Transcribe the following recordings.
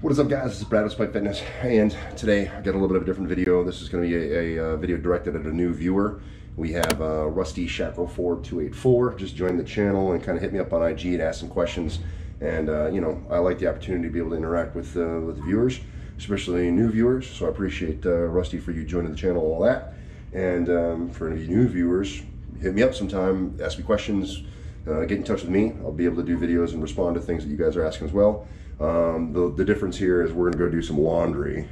What is up, guys? This is Brad with Osan Fitness, and today I got a little bit of a different video. This is going to be a video directed at a new viewer. We have Rusty Shackle 4284 just joined the channel and kind of hit me up on IG and asked some questions. And you know, I like the opportunity to be able to interact with the viewers, especially new viewers. So I appreciate Rusty for you joining the channel and all that. And for any new viewers, hit me up sometime, ask me questions, get in touch with me. I'll be able to do videos and respond to things that you guys are asking as well. The difference here is we're going to go do some laundry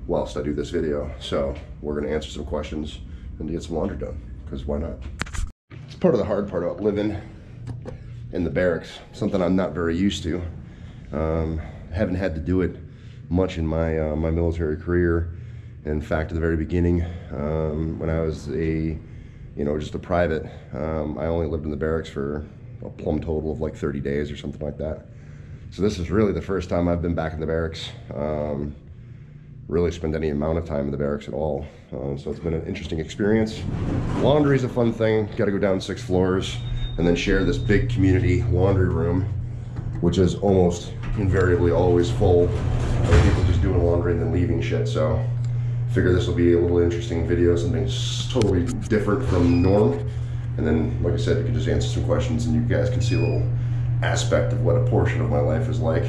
whilst I do this video. So we're going to answer some questions and get some laundry done, because why not? It's part of the hard part about living in the barracks, something I'm not very used to. Haven't had to do it much in my my military career. In fact, at the very beginning, when I was just a private, I only lived in the barracks for a plumb total of like 30 days or something like that. So this is really the first time I've been back in the barracks, really spent any amount of time in the barracks at all. So it's been an interesting experience. Laundry is a fun thing. Got to go down 6 floors and then share this big community laundry room, which is almost invariably always full of people just doing laundry and then leaving shit. So figure this will be a little interesting video, something totally different from norm. And then, like I said, you can just answer some questions and you guys can see a little aspect of what a portion of my life is like.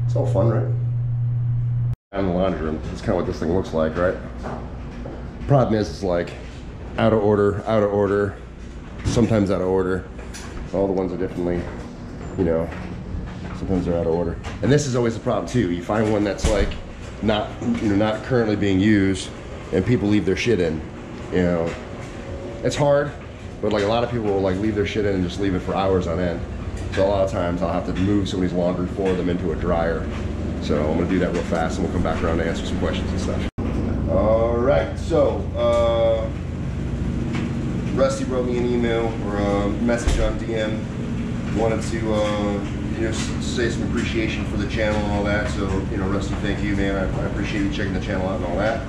It's all fun, right? Down in the laundry room, that's kind of what this thing looks like, right? Problem is, it's like out of order, sometimes out of order. All the ones are definitely, you know, sometimes they're out of order. And this is always the problem too. You find one that's like not currently being used, and people leave their shit in. You know, it's hard, but like a lot of people will like leave their shit in and just leave it for hours on end. So a lot of times I'll have to move somebody's laundry for them into a dryer. So I'm gonna do that real fast, and we'll come back around to answer some questions and stuff. All right, so Rusty wrote me an email or a message on DM. Wanted to say some appreciation for the channel and all that. So Rusty, thank you, man. I appreciate you checking the channel out and all that.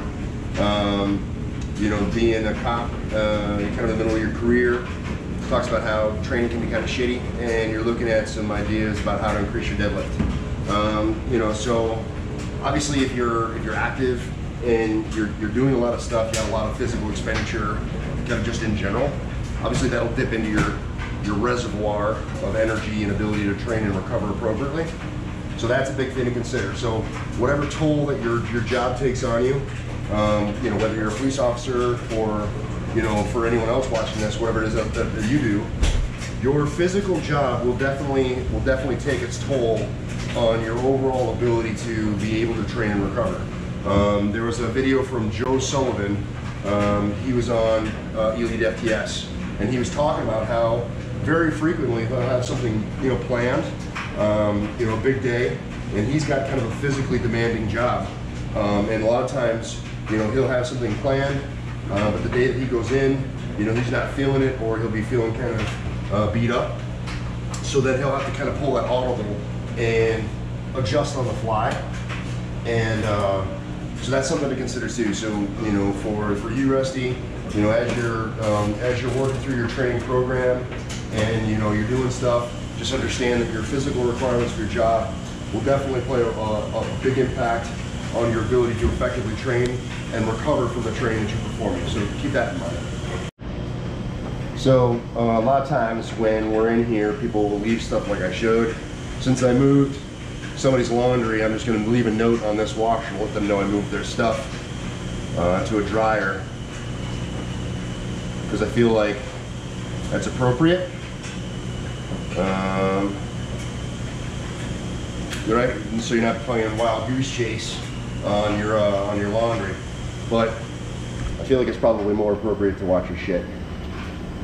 Being a cop, kind of in the middle of your career, talks about how training can be kind of shitty, and you're looking at some ideas about how to increase your deadlift. So obviously if you're active and you're doing a lot of stuff, you have a lot of physical expenditure, kind of just in general, obviously that'll dip into your reservoir of energy and ability to train and recover appropriately. So that's a big thing to consider. So whatever toll that your job takes on you, whether you're a police officer or for anyone else watching this, whatever it is that you do, your physical job will definitely take its toll on your overall ability to be able to train and recover. There was a video from Joe Sullivan. He was on Elite FTS, and he was talking about how very frequently he'll have something planned, a big day, and he's got kind of a physically demanding job, and a lot of times he'll have something planned, but the day that he goes in, he's not feeling it, or he'll be feeling kind of beat up. So then he'll have to kind of pull that audible and adjust on the fly. And so that's something to consider too. So for you, Rusty, as you're working through your training program and you're doing stuff, just understand that your physical requirements for your job will definitely play a big impact on your ability to effectively train and recover from the training that you're performing. So keep that in mind. So a lot of times when we're in here, people will leave stuff like I showed. Since I moved somebody's laundry, I'm just going to leave a note on this washer and let them know I moved their stuff to a dryer, because I feel like that's appropriate. Right? And so you're not playing a wild goose chase on your laundry, but I feel like it's probably more appropriate to watch your shit.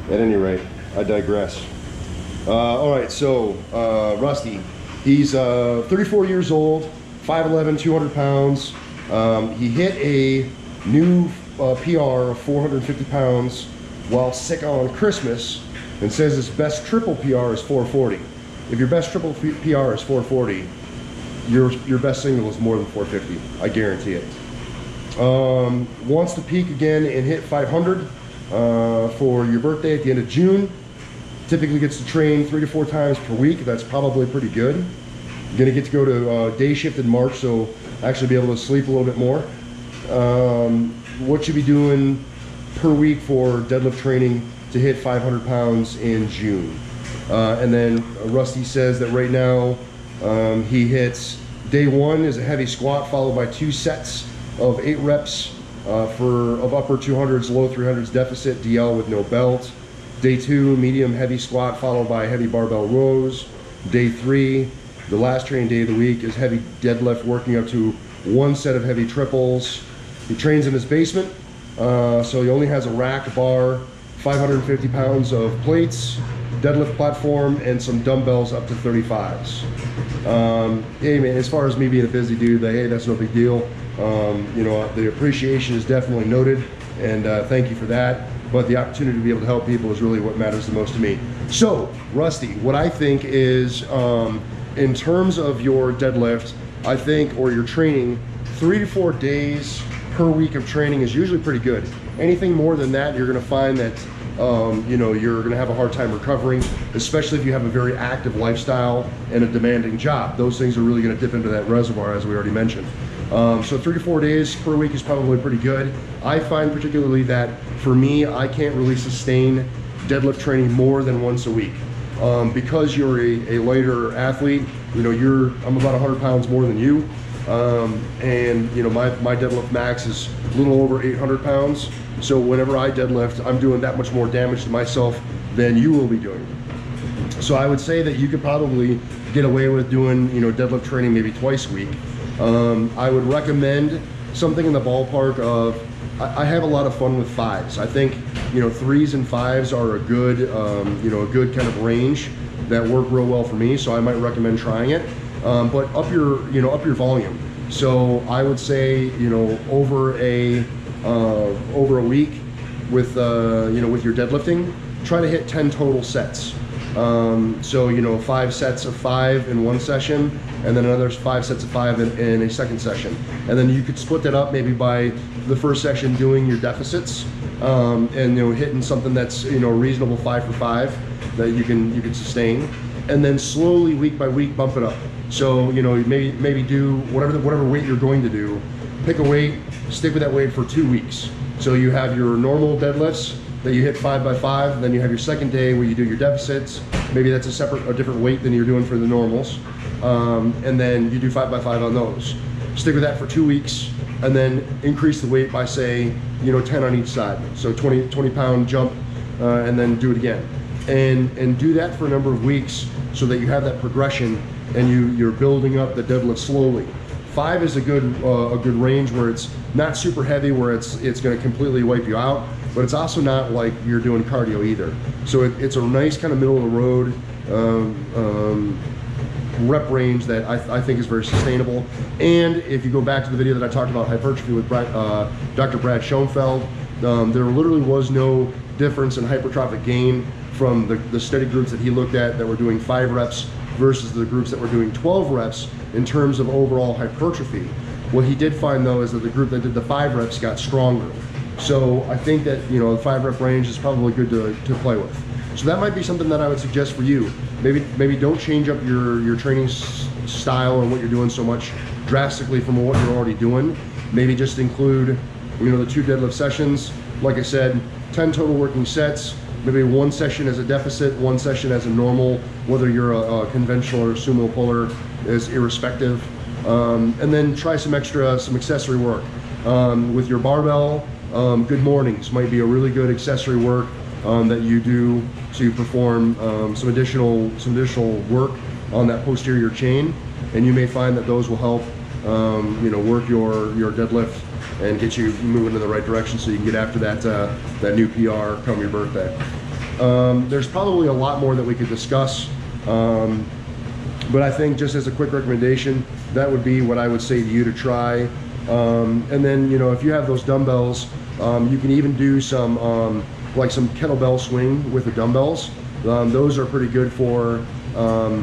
At any rate, I digress. All right, so Rusty, he's 34 years old, 5'11", 200 pounds. He hit a new PR of 450 pounds while sick on Christmas, and says his best triple PR is 440. If your best triple PR is 440, your best single is more than 450. I guarantee it. Wants to peak again and hit 500 for your birthday at the end of June. Typically gets to train 3 to 4 times per week. That's probably pretty good. Gonna get to go to day shift in March, so actually be able to sleep a little bit more. What you be doing per week for deadlift training to hit 500 pounds in June. And then Rusty says that right now he hits day 1 is a heavy squat followed by 2 sets of 8 reps of upper 200s, low 300s deficit DL with no belt. Day 2, medium heavy squat followed by heavy barbell rows. Day 3, the last training day of the week, is heavy deadlift working up to 1 set of heavy triples. He trains in his basement, so he only has a rack, bar, 550 pounds of plates, deadlift platform, and some dumbbells up to 35s. Hey man, as far as me being a busy dude, hey, that's no big deal. You know, the appreciation is definitely noted, and thank you for that. But the opportunity to be able to help people is really what matters the most to me. So, Rusty, what I think is, in terms of your deadlift, I think, or your training, 3 to 4 days per week of training is usually pretty good. Anything more than that, you're gonna find that you know, you're gonna have a hard time recovering, especially if you have a very active lifestyle and a demanding job. Those things are really gonna dip into that reservoir, as we already mentioned. So 3 to 4 days per week is probably pretty good. I find particularly that for me, I can't really sustain deadlift training more than once a week. Because you're a lighter athlete, you know, I'm about 100 pounds more than you. And you know, my deadlift max is a little over 800 pounds. So whenever I deadlift, I'm doing that much more damage to myself than you will be doing. So I would say that you could probably get away with doing, you know, deadlift training maybe twice a week. I would recommend something in the ballpark of, I have a lot of fun with 5s. I think, you know, 3s and 5s are a good, you know, a good kind of range that work real well for me. So I might recommend trying it, but up your, you know, up your volume. So I would say, you know, over a week with, you know, with your deadlifting, try to hit 10 total sets. So, you know, 5 sets of 5 in one session, and then another 5 sets of 5 in a second session. And then you could split that up maybe by the first session doing your deficits, and, you know, hitting something that's, you know, reasonable 5 for 5 that you can sustain. And then slowly, week by week, bump it up. So, you know, maybe do whatever weight you're going to do, pick a weight, stick with that weight for 2 weeks. So you have your normal deadlifts that you hit 5 by 5, then you have your second day where you do your deficits. Maybe that's a different weight than you're doing for the normals. And then you do 5 by 5 on those. Stick with that for 2 weeks, and then increase the weight by, say, you know, 10 on each side. So 20 pound jump, and then do it again. And do that for a number of weeks so that you have that progression and you're building up the deadlift slowly. 5 is a good range where it's not super heavy, where it's going to completely wipe you out, but it's also not like you're doing cardio either. So it's a nice kind of middle of the road rep range that I think is very sustainable. And if you go back to the video that I talked about hypertrophy with Dr. Brad Schoenfeld, there literally was no difference in hypertrophic gain from the study groups that he looked at that were doing 5 reps versus the groups that were doing 12 reps in terms of overall hypertrophy. What he did find, though, is that the group that did the 5 reps got stronger. So I think that, you know, the 5 rep range is probably good to play with. So that might be something that I would suggest for you. Maybe don't change up your training style and what you're doing so much drastically from what you're already doing. Maybe just include, you know, the 2 deadlift sessions. Like I said, 10 total working sets. Maybe 1 session as a deficit, 1 session as a normal, whether you're a conventional or sumo puller is irrespective. And then try some accessory work. With your barbell, good mornings might be a really good accessory work that you do to perform some additional work on that posterior chain, and you may find that those will help you know, work your deadlift and get you moving in the right direction so you can get after that new PR come your birthday. There's probably a lot more that we could discuss, but I think just as a quick recommendation, that would be what I would say to you to try. And then, you know, if you have those dumbbells, you can even do some like some kettlebell swing with the dumbbells. Those are pretty good for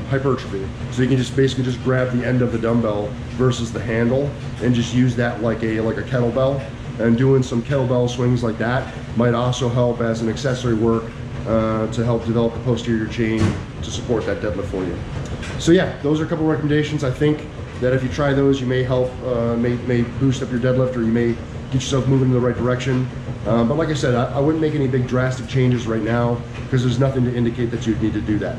hypertrophy. So you can just basically just grab the end of the dumbbell versus the handle and just use that like a kettlebell. And doing some kettlebell swings like that might also help as an accessory work to help develop the posterior chain to support that deadlift for you. So yeah, those are a couple of recommendations. I think that if you try those, you may help, may boost up your deadlift, or you may get yourself moving in the right direction. But like I said, I wouldn't make any big drastic changes right now, because there's nothing to indicate that you'd need to do that.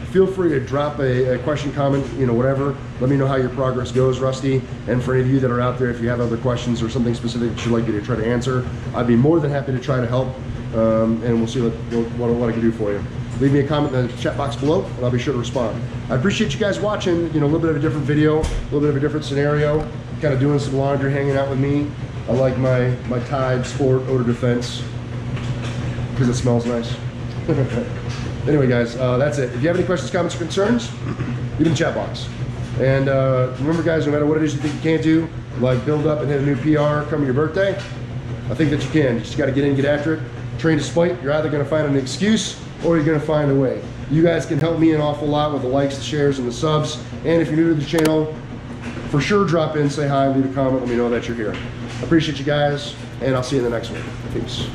Feel free to drop a question, comment, whatever. Let me know how your progress goes, Rusty. And for any of you that are out there, if you have other questions or something specific that you'd like me to try to answer, I'd be more than happy to try to help. And we'll see what I can do for you. Leave me a comment in the chat box below, and I'll be sure to respond. I appreciate you guys watching. A little bit of a different video, a little bit of a different scenario. Kind of doing some laundry, hanging out with me. I like my Tide Sport Odor Defense because it smells nice. Anyway, guys, that's it. If you have any questions, comments, or concerns, leave in the chat box. And remember, guys, no matter what it is you think you can't do, like build up and hit a new PR come your birthday, I think that you can. You just got to get in, get after it. Train to spite. You're either going to find an excuse or you're going to find a way. You guys can help me an awful lot with the likes, the shares, and the subs. And if you're new to the channel, for sure drop in, say hi, leave a comment, let me know that you're here. I appreciate you guys, and I'll see you in the next one. Peace.